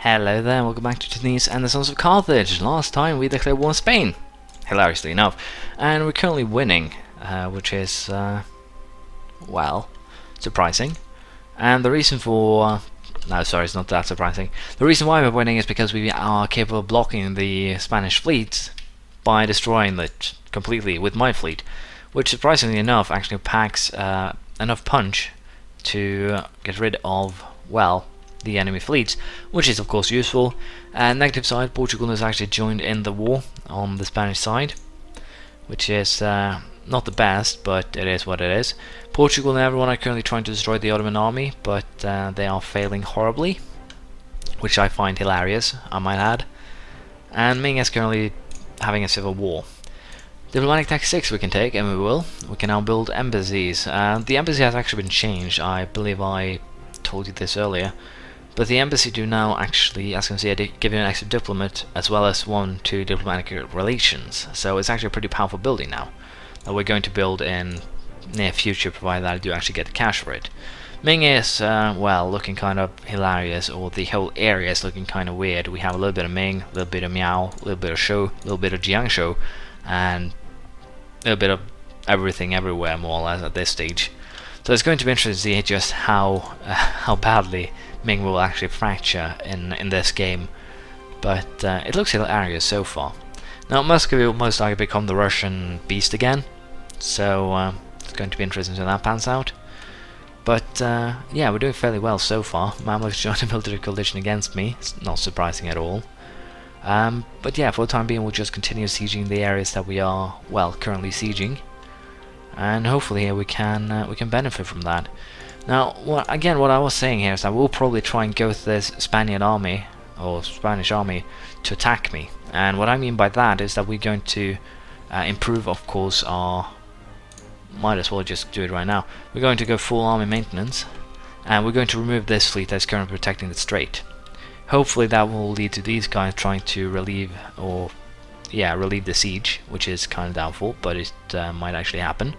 Hello there, welcome back to Tunis and the Sons of Carthage. Last time we declared war on Spain, hilariously enough, and we're currently winning, which is, well, surprising. And the reason for... no, sorry, it's not that surprising. The reason why we're winning is because we are capable of blocking the Spanish fleet by destroying it completely with my fleet, which surprisingly enough actually packs enough punch to get rid of, well, the enemy fleets, which is of course useful. Negative side, Portugal has actually joined in the war on the Spanish side, which is not the best, but it is what it is. Portugal and everyone are currently trying to destroy the Ottoman army, but they are failing horribly, which I find hilarious, I might add. And Ming is currently having a civil war. Diplomatic tax 6 we can take, and we will. We can now build embassies. The embassy has actually been changed. I believe I told you this earlier. But the embassy do now actually, as you can see, give you an extra diplomat as well as 1 to diplomatic relations. So it's actually a pretty powerful building now that we're going to build in near future, provided that I do actually get the cash for it. Ming is, well, looking kind of hilarious, or the whole area is looking kind of weird. We have a little bit of Ming, a little bit of Miao, a little bit of Shou, a little bit of Jiangshou, and a little bit of everything everywhere more or less at this stage. So it's going to be interesting to see just how badly Ming will actually fracture in this game, but it looks hilarious so far. Now Muscovy will most likely become the Russian beast again, so it's going to be interesting to see how that pans out. But yeah, we're doing fairly well so far. Mamluks joined a military coalition against me, it's not surprising at all. But yeah, for the time being we'll just continue sieging the areas that we are, well, currently sieging, and hopefully we can benefit from that. Now, what I was saying here is that we'll probably try and go with this Spaniard army, or Spanish army, to attack me. And what I mean by that is that we're going to improve, of course, our... might as well just do it right now. We're going to go full army maintenance, and we're going to remove this fleet that's currently protecting the strait. Hopefully that will lead to these guys trying to relieve the siege, which is kind of doubtful, but it might actually happen.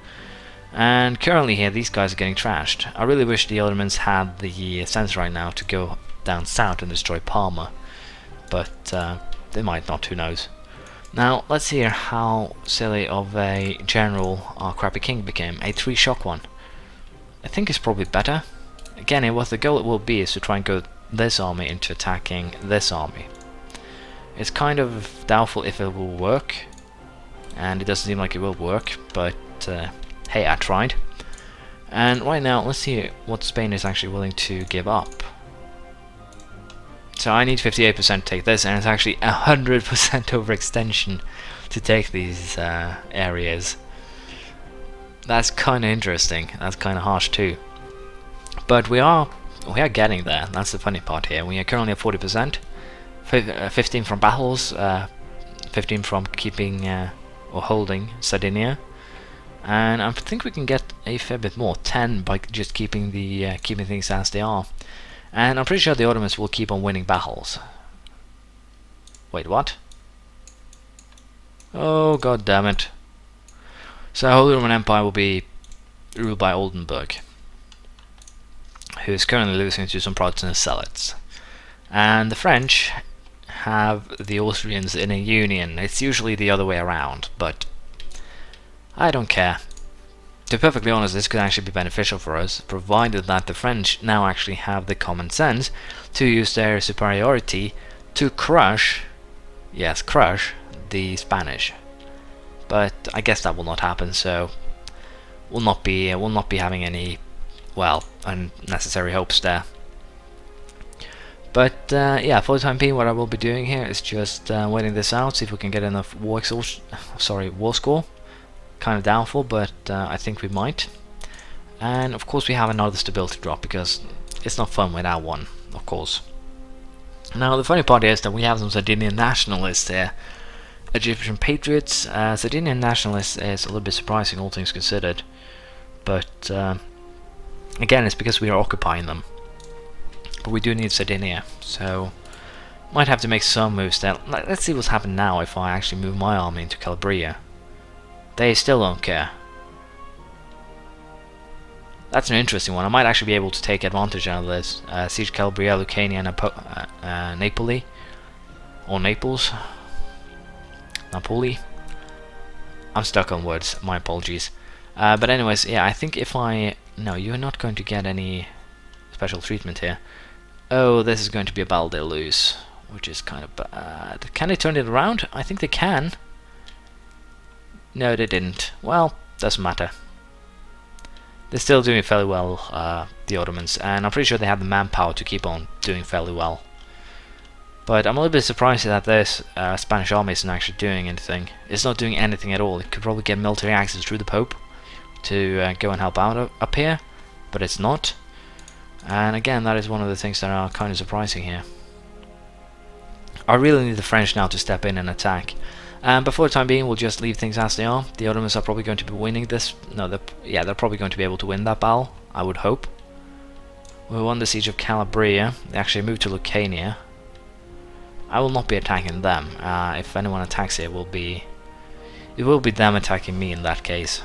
And currently here, these guys are getting trashed. I really wish the Ottomans had the sense right now to go down south and destroy Parma, but they might not, who knows. Now, let's see how silly of a general our crappy king became. A 3-shock one. I think it's probably better. Again, what the goal will be is to try and go this army into attacking this army. It's kind of doubtful if it will work, and it doesn't seem like it will work, but hey, I tried. And right now, let's see what Spain is actually willing to give up. So I need 58% to take this, and it's actually 100% overextension to take these areas. That's kind of interesting. That's kind of harsh too. But we are getting there. That's the funny part here. We are currently at 40%. 15 from battles, 15 from keeping or holding Sardinia. And I think we can get a fair bit more, 10 by just keeping the keeping things as they are. And I'm pretty sure the Ottomans will keep on winning battles. Wait, what? Oh, god damn it. So the Holy Roman Empire will be ruled by Oldenburg, who is currently losing to some Protestant zealots. And the French have the Austrians in a union. It's usually the other way around, but I don't care. To be perfectly honest, this could actually be beneficial for us, provided that the French now actually have the common sense to use their superiority to crush, yes, crush the Spanish. But I guess that will not happen, so we'll not be having any, well, unnecessary hopes there. But yeah, for the time being, what I will be doing here is just waiting this out, see if we can get enough war score. Kind of doubtful, but I think we might. And of course we have another stability drop, because it's not fun without one, of course. Now the funny part is that we have some Sardinian nationalists here. Egyptian patriots. Sardinian nationalists is a little bit surprising, all things considered. But again, it's because we are occupying them. But we do need Sardinia, so might have to make some moves there. Let's see what's happened now if I actually move my army into Calabria. They still don't care. That's an interesting one. I might actually be able to take advantage out of this. Siege Calabria, Lucania, and Napoli. Or Naples. Napoli. I'm stuck on words, my apologies. But anyways, yeah, I think if I... No, you're not going to get any special treatment here. Oh, this is going to be a battle they'll lose, which is kind of bad. Can they turn it around? I think they can. No, they didn't. Well, doesn't matter. They're still doing fairly well, the Ottomans, and I'm pretty sure they have the manpower to keep on doing fairly well. But I'm a little bit surprised that this Spanish army isn't actually doing anything. It's not doing anything at all. It could probably get military access through the Pope to go and help out up here, but it's not. And again, that is one of the things that are kind of surprising here. I really need the French now to step in and attack. But for the time being, we'll just leave things as they are. The Ottomans are probably going to be winning this. No, they're probably going to be able to win that battle, I would hope. We won the siege of Calabria. They actually moved to Lucania. I will not be attacking them. If anyone attacks it will be them attacking me in that case.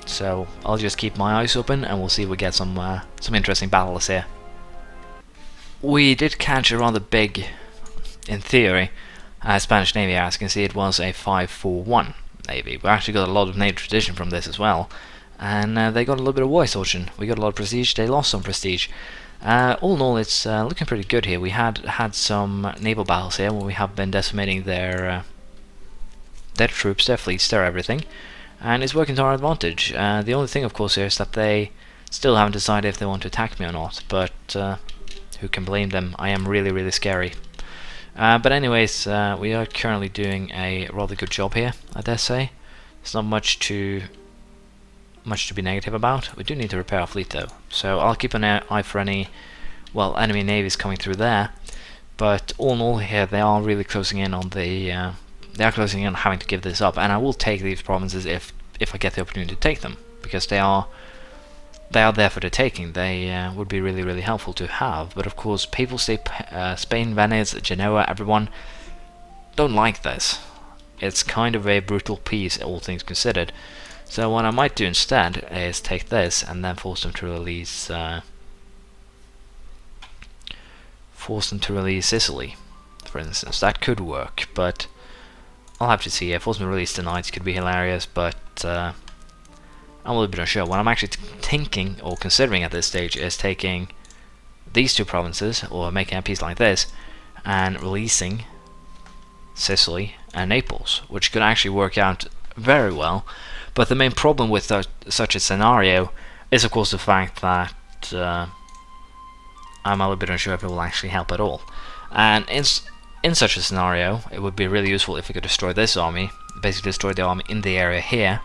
So I'll just keep my eyes open, and we'll see if we get some interesting battles here. We did catch a rather big, in theory, Spanish Navy. As you can see, it was a 541 Navy. We actually got a lot of naval tradition from this as well, and they got a little bit of war exhaustion. We got a lot of prestige. They lost some prestige. All in all, it's looking pretty good here. We had some naval battles here where we have been decimating their troops, their fleets, their everything. And it's working to our advantage. The only thing, of course, here is that they still haven't decided if they want to attack me or not, but who can blame them? I am really, really scary. But anyways, we are currently doing a rather good job here, I dare say. There's not much to be negative about. We do need to repair our fleet though, so I'll keep an eye for any, well, enemy navies coming through there. But all in all here, they are really closing in on the... They are closing in on having to give this up, and I will take these provinces if I get the opportunity to take them, because they are there for the taking. They would be really, really helpful to have. But of course, Papal State, Spain, Venice, Genoa, everyone don't like this. It's kind of a brutal peace, all things considered. So what I might do instead is take this and then force them to release Sicily, for instance. That could work, but I'll have to see. Force them to release the Knights could be hilarious, but I'm a little bit unsure. What I'm actually thinking or considering at this stage is taking these two provinces, or making a peace like this, and releasing Sicily and Naples, which could actually work out very well. But the main problem with such a scenario is, of course, the fact that I'm a little bit unsure if it will actually help at all. And in such a scenario, it would be really useful if we could destroy this army, basically destroy the army in the area here,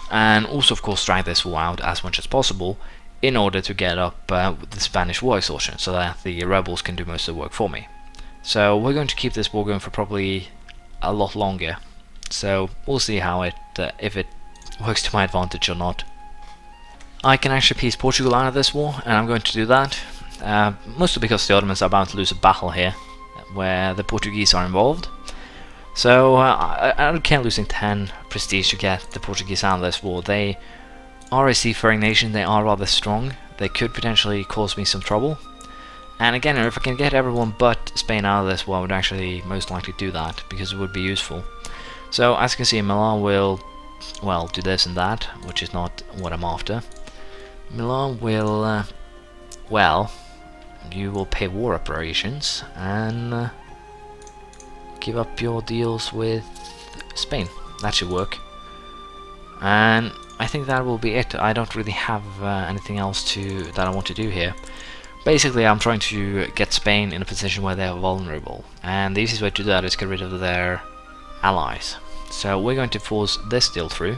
and also, of course, drag this war out as much as possible in order to get up the Spanish war exhaustion, so that the rebels can do most of the work for me. So we're going to keep this war going for probably a lot longer. So we'll see how if it works to my advantage or not. I can actually piece Portugal out of this war, and I'm going to do that. Mostly because the Ottomans are bound to lose a battle here, where the Portuguese are involved. So I don't care losing 10 prestige to get the Portuguese out of this war. They are a seafaring nation, they are rather strong. They could potentially cause me some trouble. And again, if I can get everyone but Spain out of this war, I would actually most likely do that, because it would be useful. So as you can see, Milan will, well, do this and that, which is not what I'm after. Milan will, well, you will pay war reparations and give up your deals with Spain. That should work. And I think that will be it. I don't really have anything else that I want to do here. Basically, I'm trying to get Spain in a position where they are vulnerable, and the easiest way to do that is get rid of their allies. So we're going to force this deal through,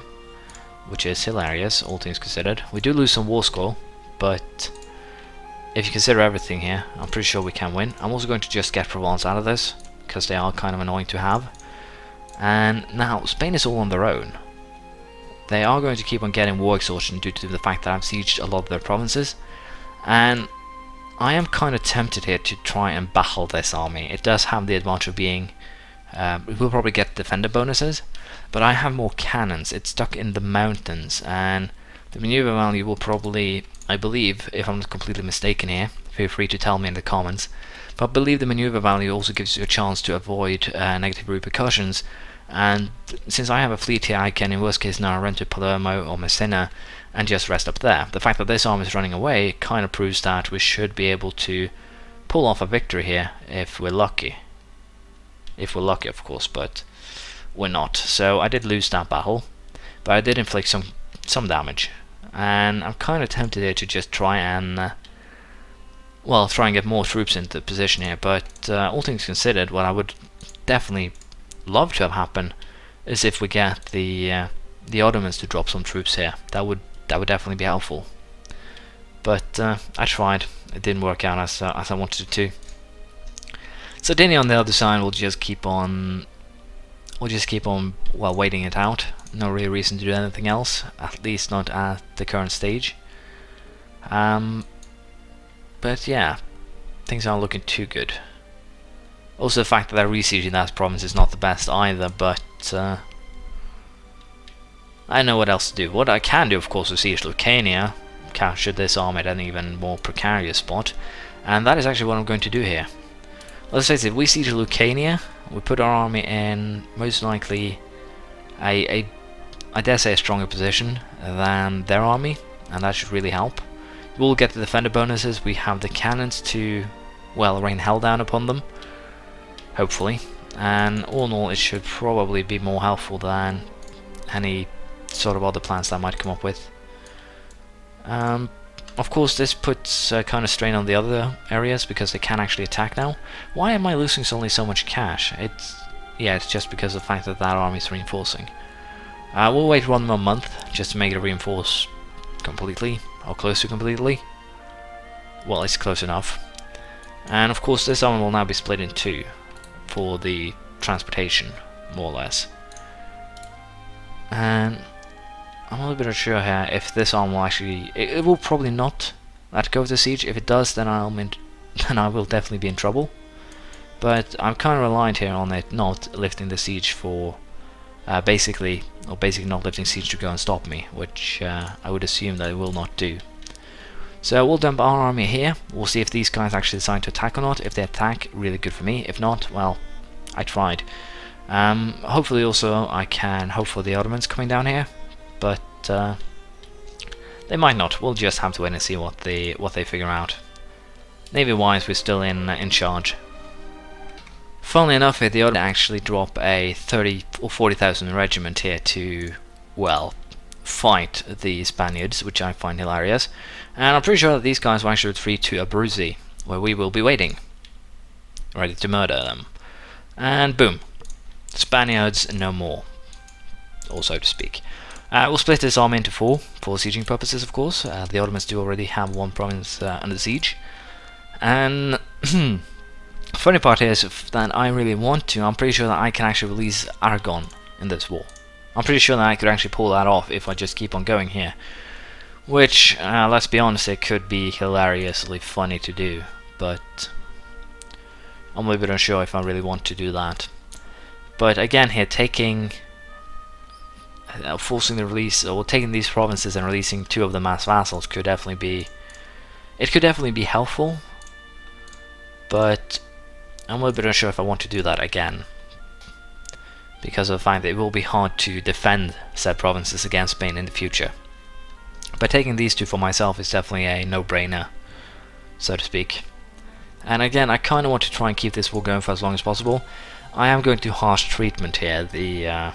which is hilarious, all things considered. We do lose some war score, but if you consider everything here, I'm pretty sure we can win. I'm also going to just get Provence out of this, because they are kind of annoying to have. And now, Spain is all on their own. They are going to keep on getting war exhaustion due to the fact that I've sieged a lot of their provinces, and I am kind of tempted here to try and battle this army. It does have the advantage of being, it will probably get defender bonuses, but I have more cannons. It's stuck in the mountains, and the maneuver value will probably I believe, if I'm not completely mistaken here, feel free to tell me in the comments, but I believe the maneuver value also gives you a chance to avoid negative repercussions, and since I have a fleet here, I can in worst case now run to Palermo or Messina and just rest up there. The fact that this army is running away kind of proves that we should be able to pull off a victory here if we're lucky. If we're lucky, of course, but we're not. So I did lose that battle, but I did inflict some damage, and I'm kind of tempted here to just try and well, try and get more troops into position here. But all things considered, what I would definitely love to have happen is if we get the Ottomans to drop some troops here. That would definitely be helpful. But I tried. It didn't work out as I wanted it to. Sardinia on the other side will just keep on. Well, waiting it out. No real reason to do anything else. At least not at the current stage. But yeah, things aren't looking too good. Also, the fact that they're resieging that province is not the best either, but I know what else to do. What I can do, of course, is siege Lucania, capture this army at an even more precarious spot, and that is actually what I'm going to do here. Let's face it, if we siege Lucania, we put our army in most likely I dare say a stronger position than their army, and that should really help. We'll get the defender bonuses. We have the cannons to, well, rain hell down upon them, hopefully, and all in all it should probably be more helpful than any sort of other plans that I might come up with. Of course, this puts kind of strain on the other areas because they can actually attack now. Why am I losing suddenly so much cash? It's just because of the fact that that army is reinforcing. We'll wait 1 more month just to make it reinforce completely, or close to completely. Well, it's close enough. And of course, this army will now be split in two for the transportation, more or less. And I'm a little bit unsure here if this arm will actually. It will probably not let go of the siege. If it does, then I will definitely be in trouble. But I'm kind of reliant here on it not lifting the siege for basically not lifting siege to go and stop me, which I would assume that it will not do. So we'll dump our army here. We'll see if these guys actually decide to attack or not. If they attack, really good for me. If not, well, I tried. Hopefully also I can hope for the Ottomans coming down here, but they might not. We'll just have to wait and see what they figure out. Navy-wise, we're still in charge. Funnily enough, the Ottomans actually drop a 30 or 40,000 regiment here to, well, fight the Spaniards, which I find hilarious. And I'm pretty sure that these guys will actually retreat to Abruzzi, where we will be waiting, ready to murder them. And boom, Spaniards no more, or so to speak. We'll split this army into four for sieging purposes, of course. The Ottomans do already have one province under siege. And funny part is that I really want to. I'm pretty sure that I can actually release Aragon in this war. I'm pretty sure that I could actually pull that off if I just keep on going here. Which, let's be honest, it could be hilariously funny to do, but I'm a little bit unsure if I really want to do that. But again here, forcing the release, or taking these provinces and releasing 2 of them as vassals could definitely be, helpful, but I'm a little bit unsure if I want to do that again, because of the fact that it will be hard to defend said provinces against Spain in the future. But taking these 2 for myself is definitely a no-brainer, so to speak. And again, I kind of want to try and keep this war going for as long as possible. I am going to harsh treatment here the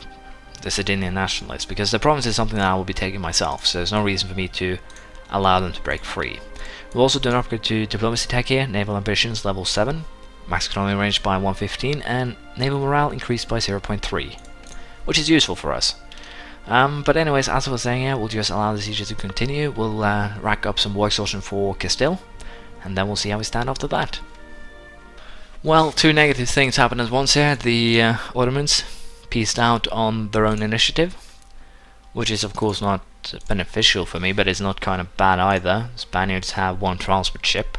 Sardinian nationalists, because the province is something that I will be taking myself, so there's no reason for me to allow them to break free. We'll also do an upgrade to diplomacy tech here, naval ambitions level 7, max economic range by 115, and naval morale increased by 0.3, which is useful for us. But anyways, as I was saying here, we'll just allow the siege to continue. We'll rack up some war exhaustion for Castile, and then we'll see how we stand after that. Well, 2 negative things happened at once here. The Ottomans peaced out on their own initiative, which is of course not beneficial for me, but it's not kind of bad either. Spaniards have 1 transport ship.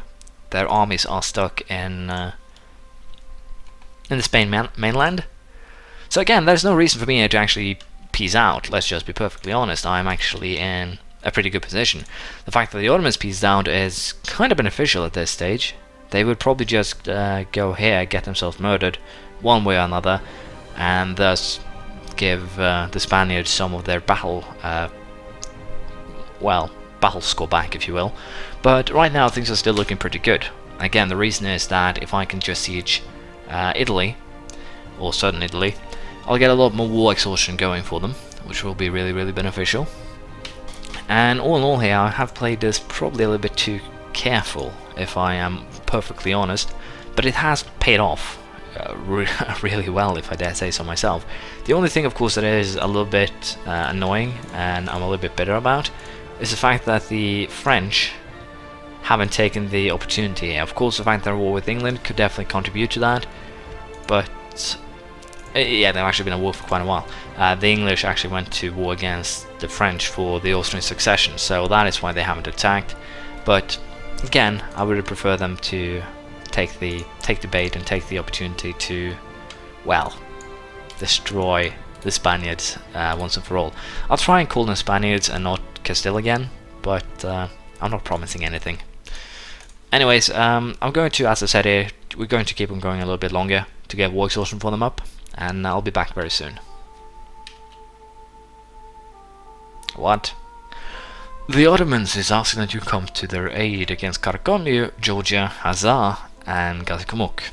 Their armies are stuck in the Spain mainland. So again, there's no reason for me to actually peace out. Let's just be perfectly honest. I'm actually in a pretty good position. The fact that the Ottomans pieced out is kind of beneficial at this stage. They would probably just go here, get themselves murdered one way or another, and thus give the Spaniards some of their battle score back, if you will. But right now things are still looking pretty good. Again, the reason is that if I can just siege Italy, or southern Italy, I'll get a lot more war exhaustion going for them, which will be really, really beneficial. And all in all here, I have played this probably a little bit too careful, if I am perfectly honest, but it has paid off really well, if I dare say so myself. The only thing, of course, that is a little bit annoying, and I'm a little bit bitter about, is the fact that the French haven't taken the opportunity. Of course, the fact they're at war with England could definitely contribute to that, but yeah, they've actually been at war for quite a while. The English actually went to war against the French for the Austrian succession, so that is why they haven't attacked. But again, I would prefer them to take the bait and take the opportunity to, well, destroy the Spaniards once and for all. I'll try and call them Spaniards and not Castile again, but I'm not promising anything. Anyways, I'm going to, as I said here, we're going to keep on going a little bit longer to get war exhaustion for them up, and I'll be back very soon. What? The Ottomans is asking that you come to their aid against Karkonlu, Georgia, Hazar, and Gazikamuk.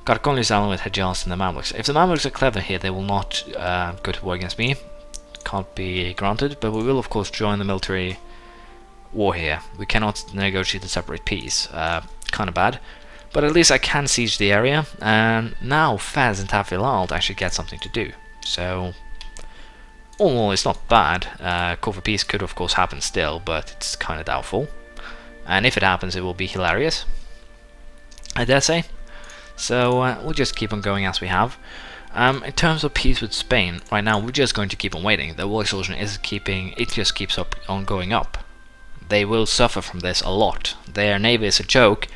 Karkonlu is allied with Hejaz and the Mamluks. If the Mamluks are clever here, they will not go to war against me. Can't be granted, but we will of course join the military war here. We cannot negotiate a separate peace. Kind of bad. But at least I can siege the area, and now Fez and Tafilalt actually get something to do. So, all in all, it's not bad. Call for peace could of course happen still, but it's kind of doubtful. And if it happens, it will be hilarious, I dare say. So we'll just keep on going as we have. In terms of peace with Spain, right now we're just going to keep on waiting. The war exhaustion is just keeps on going up. They will suffer from this a lot. Their navy is a joke.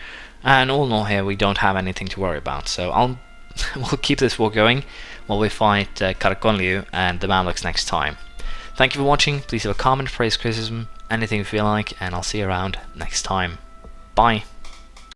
And all in all here, we don't have anything to worry about. So we'll keep this war going while we fight Karakonliu and the Mamluks next time. Thank you for watching. Please leave a comment, praise, criticism, anything you feel like, and I'll see you around next time. Bye.